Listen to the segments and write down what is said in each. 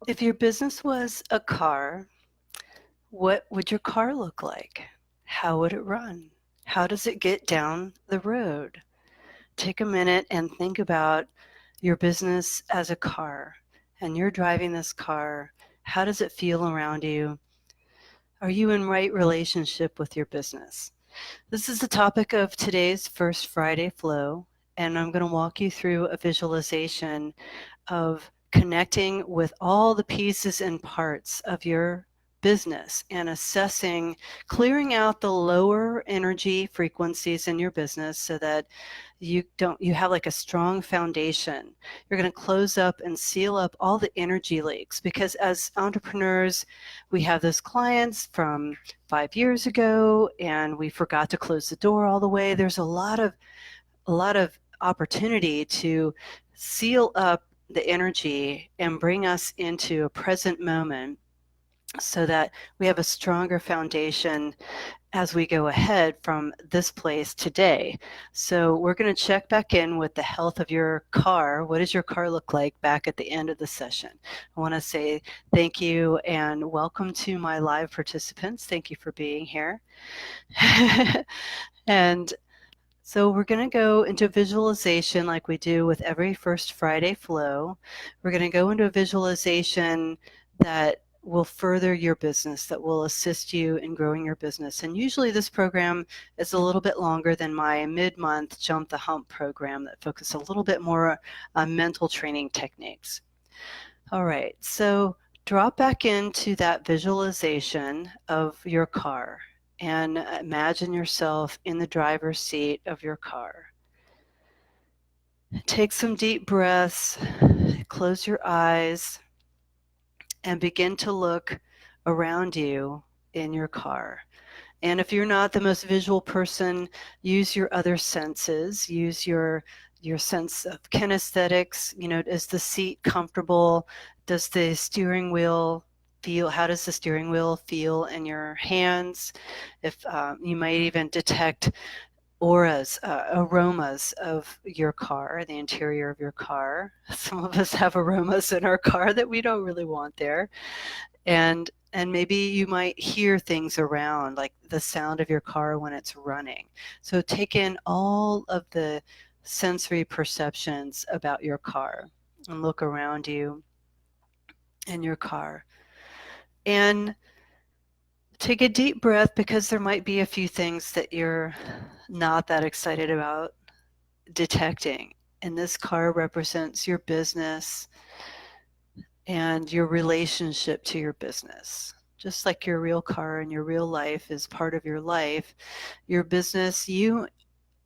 If your business was a car, what would your car look like? How would it run? How does it get down the road? Take a minute and think about your business as a car, and you're driving this car. How does it feel around you? Are you in right relationship with your business? This is the topic of today's First Friday Flow, and I'm going to walk you through a visualization of connecting with all the pieces and parts of your business and assessing, clearing out the lower energy frequencies in your business so that you have like a strong foundation. You're going to close up and seal up all the energy leaks, because as entrepreneurs we have those clients from 5 years ago and we forgot to close the door all the way. There's a lot of opportunity to seal up the energy and bring us into a present moment so that we have a stronger foundation as we go ahead from this place today. So we're going to check back in with the health of your car. What does your car look like back at the end of the session? I want to say thank you and welcome to my live participants. Thank you for being here. And so we're going to go into visualization like we do with every First Friday flow. We're going to go into a visualization that will further your business, that will assist you in growing your business. And usually this program is a little bit longer than my mid-month Jump the Hump program that focuses a little bit more on mental training techniques. All right, so drop back into that visualization of your car and imagine yourself in the driver's seat of your car. Take some deep breaths, close your eyes, and begin to look around you in your car. And if you're not the most visual person, use your other senses. Use your sense of kinesthetics. Is the seat comfortable? Does the steering wheel feel? How does the steering wheel feel in your hands? If you might even detect auras, aromas of your car, the interior of your car. Some of us have aromas in our car that we don't really want there. And maybe you might hear things around, like the sound of your car when it's running. So take in all of the sensory perceptions about your car and look around you in your car. And take a deep breath, because there might be a few things that you're not that excited about detecting. And this car represents your business and your relationship to your business. Just like your real car and your real life is part of your life, your business, you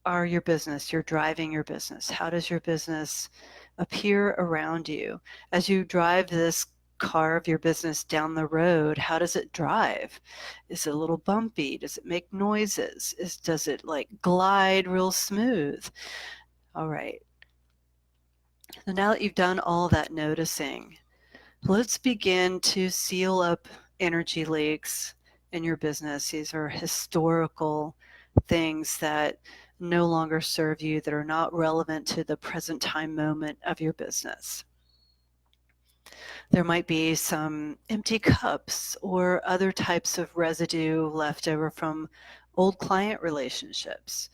are your business. You're driving your business. How does your business appear around you? As you drive this car of your business down the road, how does it drive? Is it a little bumpy? Does it make noises? Does it like glide real smooth? All right. So now that you've done all that noticing, let's begin to seal up energy leaks in your business. These are historical things that no longer serve you, that are not relevant to the present time moment of your business. There might be some empty cups or other types of residue left over from old client relationships.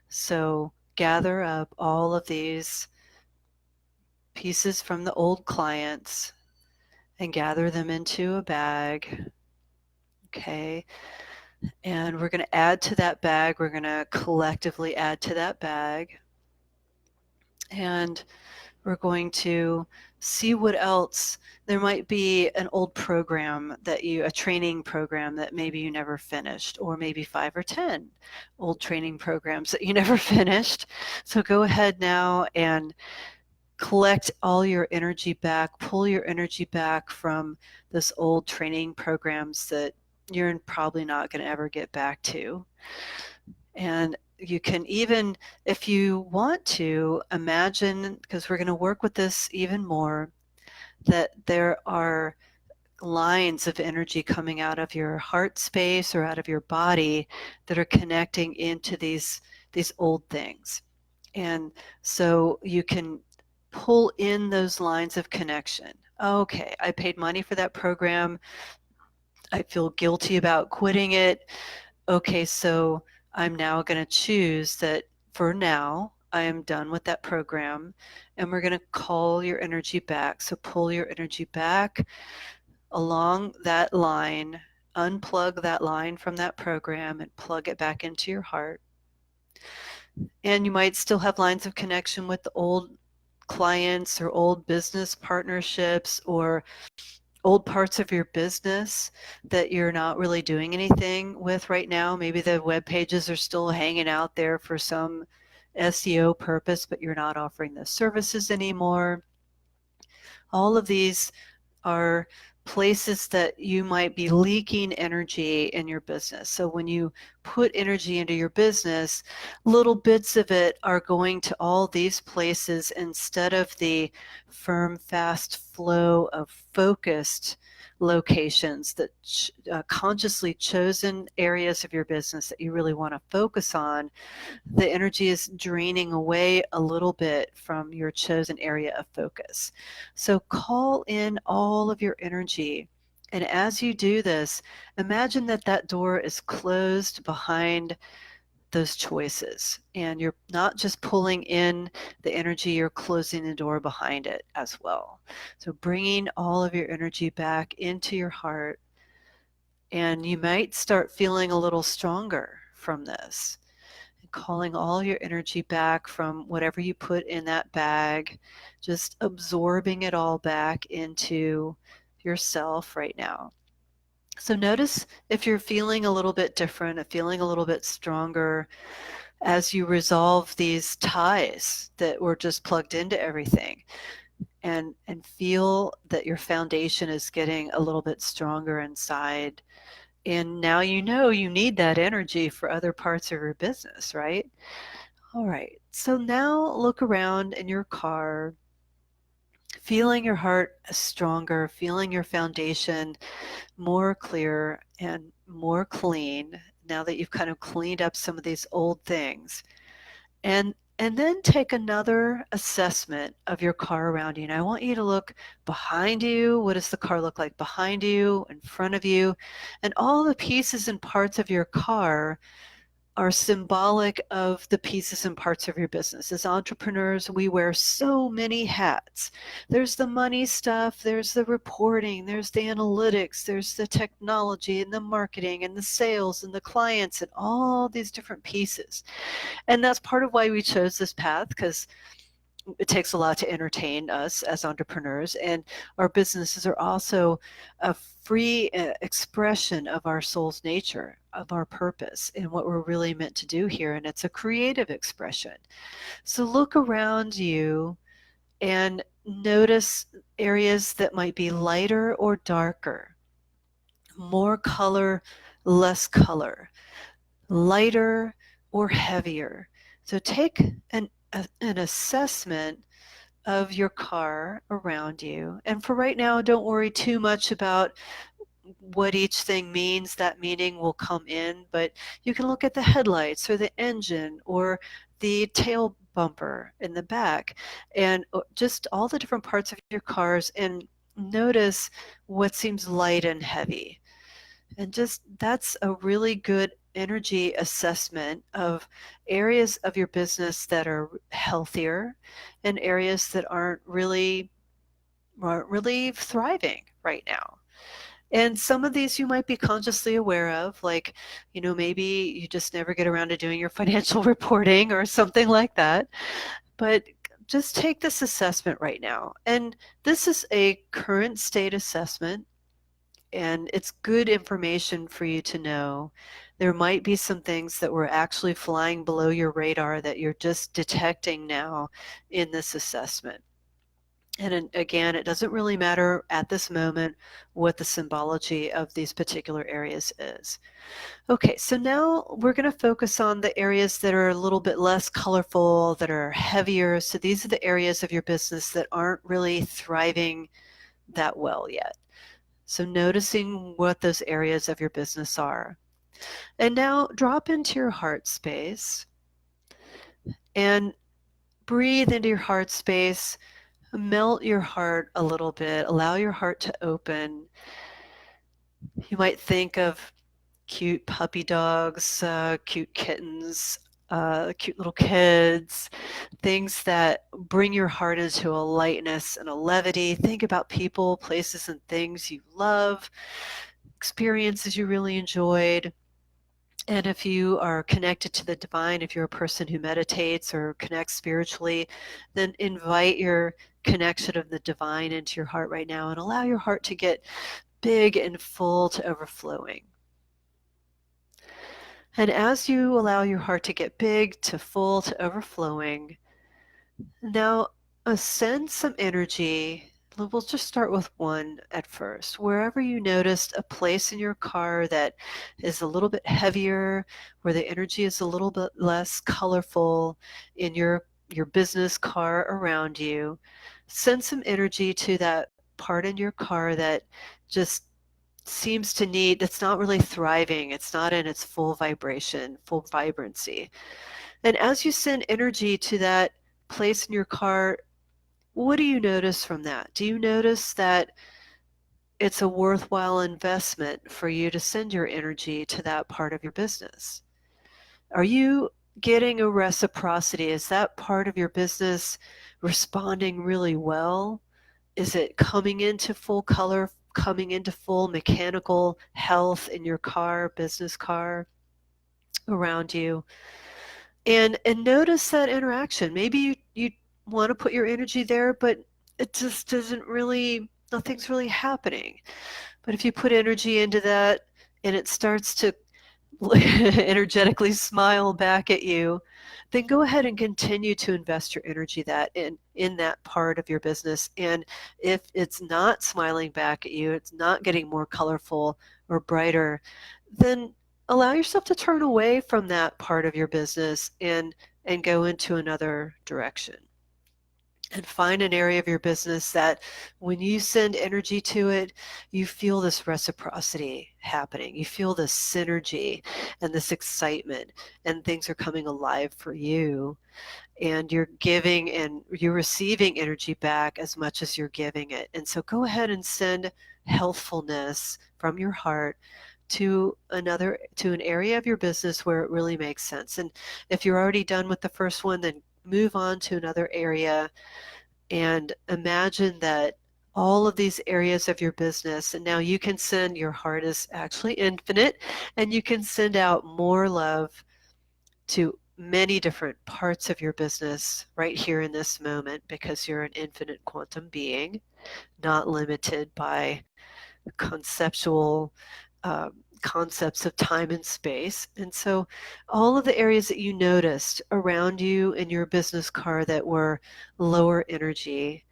So gather up all of these pieces from the old clients and gather them into a bag. Okay. And we're going to add to that bag. We're going to collectively add to that bag. And we're going to see what else. There might be an old program a training program that maybe you never finished, or maybe 5 or 10 old training programs that you never finished. So go ahead now and collect all your energy back, pull your energy back from those old training programs that you're probably not going to ever get back to. And you can even, if you want to, imagine, because we're going to work with this even more, that there are lines of energy coming out of your heart space or out of your body that are connecting into these old things. And so you can pull in those lines of connection. Okay, I paid money for that program. I feel guilty about quitting it. Okay, so I'm now going to choose that for now, I am done with that program, and we're going to call your energy back. So pull your energy back along that line, unplug that line from that program and plug it back into your heart. And you might still have lines of connection with the old clients or old business partnerships or old parts of your business that you're not really doing anything with right now. Maybe the web pages are still hanging out there for some SEO purpose, but you're not offering those services anymore. All of these are places that you might be leaking energy in your business. So when you put energy into your business, little bits of it are going to all these places instead of the firm, fast flow of focused locations, that consciously chosen areas of your business that you really want to focus on. The energy is draining away a little bit from your chosen area of focus. So call in all of your energy. And as you do this, imagine that that door is closed behind those choices. And you're not just pulling in the energy, you're closing the door behind it as well. So bringing all of your energy back into your heart. And you might start feeling a little stronger from this, calling all your energy back from whatever you put in that bag, just absorbing it all back into yourself right now. So notice if you're feeling a little bit different, feeling a little bit stronger as you resolve these ties that were just plugged into everything, and feel that your foundation is getting a little bit stronger inside. And now you know you need that energy for other parts of your business, right? All right, so now look around in your car, feeling your heart stronger, feeling your foundation more clear and more clean now that you've kind of cleaned up some of these old things. And then take another assessment of your car around you. And I want you to look behind you. What does the car look like behind you, in front of you? And all the pieces and parts of your car are symbolic of the pieces and parts of your business. As entrepreneurs, we wear so many hats. There's the money stuff, there's the reporting, there's the analytics, there's the technology and the marketing and the sales and the clients and all these different pieces. And that's part of why we chose this path, because it takes a lot to entertain us as entrepreneurs, and our businesses are also a free expression of our soul's nature, of our purpose, and what we're really meant to do here. And it's a creative expression. So look around you and notice areas that might be lighter or darker, more color, less color, lighter or heavier. So take an assessment of your car around you. And for right now, don't worry too much about what each thing means. That meaning will come in, but you can look at the headlights or the engine or the tail bumper in the back, and just all the different parts of your cars, and notice what seems light and heavy. And just that's a really good energy assessment of areas of your business that are healthier and areas that aren't really thriving right now. And some of these you might be consciously aware of, like, maybe you just never get around to doing your financial reporting or something like that. But just take this assessment right now. And this is a current state assessment, and it's good information for you to know. There might be some things that were actually flying below your radar that you're just detecting now in this assessment. And again, it doesn't really matter at this moment what the symbology of these particular areas is. Okay, so now we're going to focus on the areas that are a little bit less colorful, that are heavier. So these are the areas of your business that aren't really thriving that well yet. So noticing what those areas of your business are. And now drop into your heart space and breathe into your heart space melt your heart a little bit. Allow your heart to open. You might think of cute puppy dogs, cute kittens, cute little kids, things that bring your heart into a lightness and a levity. Think about people, places, and things you love, experiences you really enjoyed. And if you are connected to the divine, if you're a person who meditates or connects spiritually, then invite your connection of the divine into your heart right now and allow your heart to get big and full to overflowing. And as you allow your heart to get big to full to overflowing, now send some energy. We'll just start with one at first. Wherever you noticed a place in your car that is a little bit heavier, where the energy is a little bit less colorful in your business car around you, send some energy to that part in your car that just seems to need, that's not really thriving. It's not in its full vibration, full vibrancy. And as you send energy to that place in your car, what do you notice from that? Do you notice that it's a worthwhile investment for you to send your energy to that part of your business? Are you getting a reciprocity? Is that part of your business responding really well? Is it coming into full color, coming into full mechanical health in your car, business car around you? And notice that interaction. Maybe you want to put your energy there, but it just doesn't really, nothing's really happening. But if you put energy into that and it starts to energetically smile back at you, then go ahead and continue to invest your energy that in that part of your business. And if it's not smiling back at you, it's not getting more colorful or brighter, then allow yourself to turn away from that part of your business and go into another direction. And find an area of your business that when you send energy to it, you feel this reciprocity happening. You feel this synergy and this excitement, and things are coming alive for you. And you're giving and you're receiving energy back as much as you're giving it. And so go ahead and send healthfulness from your heart to an area of your business where it really makes sense. And if you're already done with the first one, then move on to another area and imagine that all of these areas of your business, and now you can send, your heart is actually infinite, and you can send out more love to many different parts of your business right here in this moment, because you're an infinite quantum being, not limited by conceptual concepts of time and space. And so all of the areas that you noticed around you in your business car that were lower energy,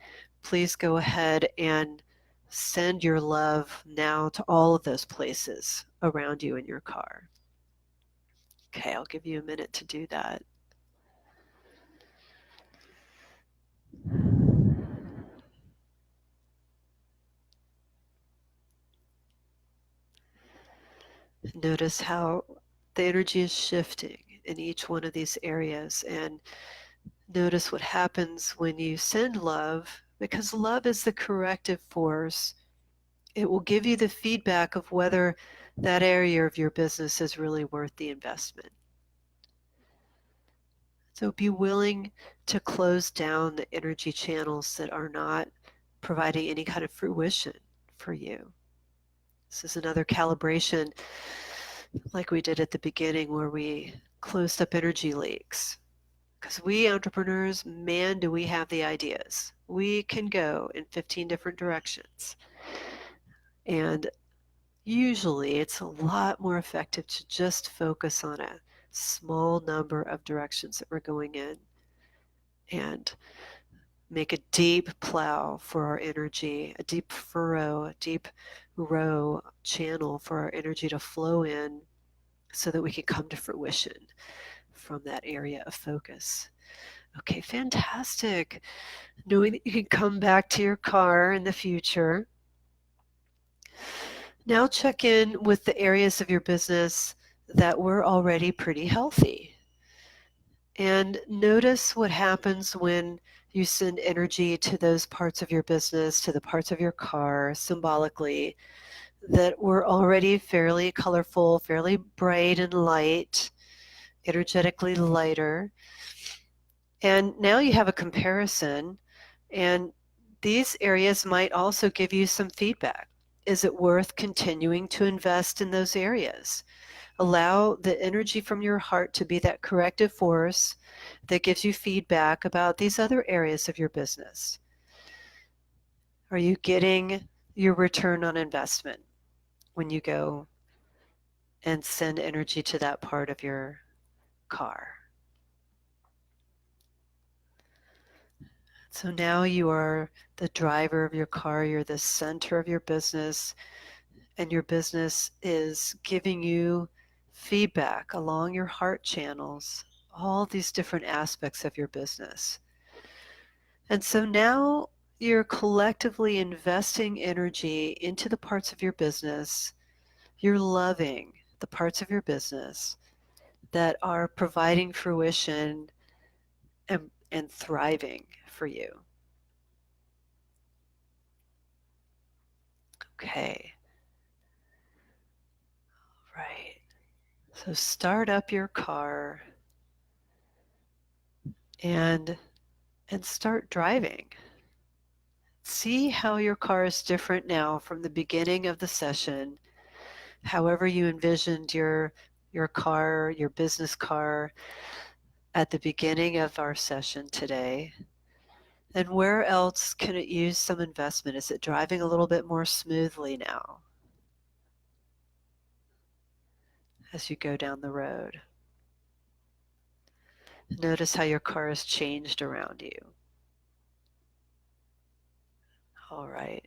please go ahead and send your love now to all of those places around you in your car. Okay, I'll give you a minute to do that. Notice how the energy is shifting in each one of these areas, and notice what happens when you send love, because love is the corrective force. It will give you the feedback of whether that area of your business is really worth the investment. So be willing to close down the energy channels that are not providing any kind of fruition for you. This is another calibration like we did at the beginning, where we closed up energy leaks. Because we entrepreneurs, man, do we have the ideas. We can go in 15 different directions. And usually it's a lot more effective to just focus on a small number of directions that we're going in and make a deep plow for our energy, a deep furrow, a deep row channel for our energy to flow in, so that we can come to fruition from that area of focus. Okay, fantastic. Knowing that you can come back to your car in the future. Now check in with the areas of your business that were already pretty healthy. And notice what happens when you send energy to those parts of your business, to the parts of your car, symbolically, that were already fairly colorful, fairly bright and light, energetically lighter. And now you have a comparison, and these areas might also give you some feedback. Is it worth continuing to invest in those areas? Allow the energy from your heart to be that corrective force that gives you feedback about these other areas of your business. Are you getting your return on investment when you go and send energy to that part of your car? So now you are the driver of your car, you're the center of your business, and your business is giving you feedback along your heart channels, all these different aspects of your business. And so now you're collectively investing energy into the parts of your business. You're loving the parts of your business that are providing fruition and thriving for you. Okay. Right. So start up your car and start driving. See how your car is different now from the beginning of the session. However you envisioned your car, your business car at the beginning of our session today. And where else can it use some investment? Is it driving a little bit more smoothly now as you go down the road? Notice how your car has changed around you. All right.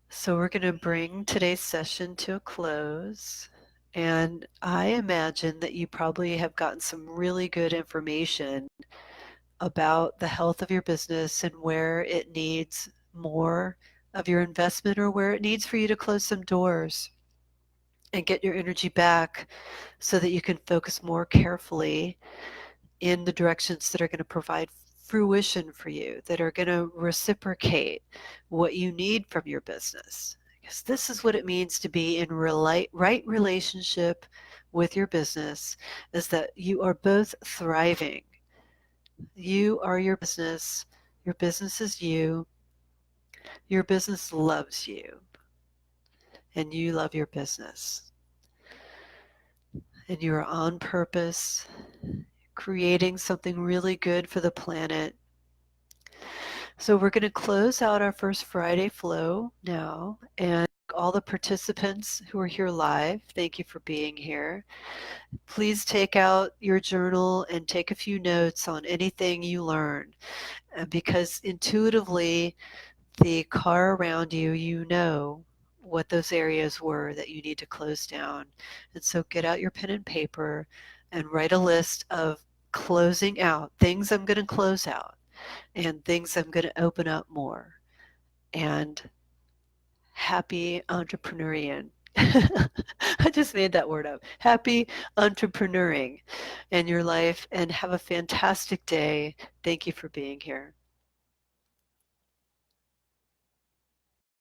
So we're going to bring today's session to a close. And I imagine that you probably have gotten some really good information about the health of your business and where it needs more of your investment or where it needs for you to close some doors and get your energy back so that you can focus more carefully in the directions that are going to provide fruition for you, that are going to reciprocate what you need from your business. Because this is what it means to be in right relationship with your business, is that you are both thriving. You are your business is you, your business loves you, and you love your business. And you are on purpose, creating something really good for the planet. So we're going to close out our first Friday flow now, and all the participants who are here live, thank you for being here. Please take out your journal and take a few notes on anything you learned, because intuitively the car around you, you know what those areas were that you need to close down. And so get out your pen and paper and write a list of closing out, things I'm going to close out and things I'm going to open up more. And happy entrepreneuring. I just made that word up. Happy entrepreneuring in your life, and have a fantastic day. Thank you for being here.